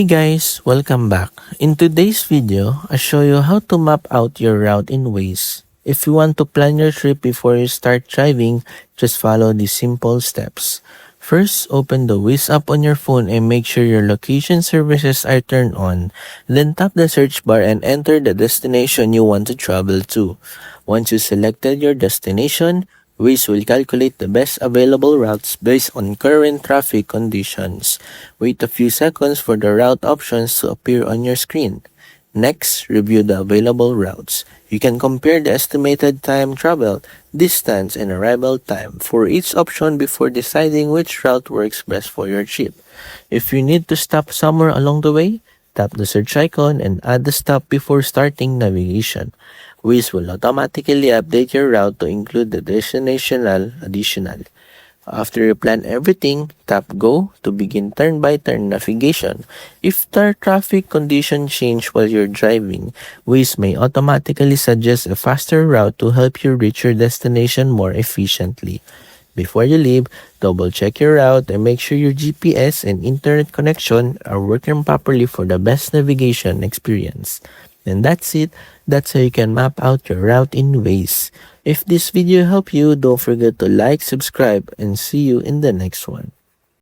Hey guys, welcome back. In today's video, I'll show you how to map out your route in Waze. If you want to plan your trip before you start driving, just follow these simple steps. First, open the Waze app on your phone and make sure your location services are turned on. Then tap the search bar and enter the destination you want to travel to. Once you selected your destination, Waze will calculate the best available routes based on current traffic conditions. Wait a few seconds for the route options to appear on your screen. Next, review the available routes. You can compare the estimated time traveled, distance, and arrival time for each option before deciding which route works best for your trip. If you need to stop somewhere along the way, tap the search icon and add the stop before starting navigation. Waze will automatically update your route to include the destination additional. After you plan everything, tap Go to begin turn-by-turn navigation. If the traffic conditions change while you're driving, Waze may automatically suggest a faster route to help you reach your destination more efficiently. Before you leave, double-check your route and make sure your GPS and internet connection are working properly for the best navigation experience. And that's it. That's how you can map out your route in Waze. If this video helped you, don't forget to like, subscribe, and see you in the next one.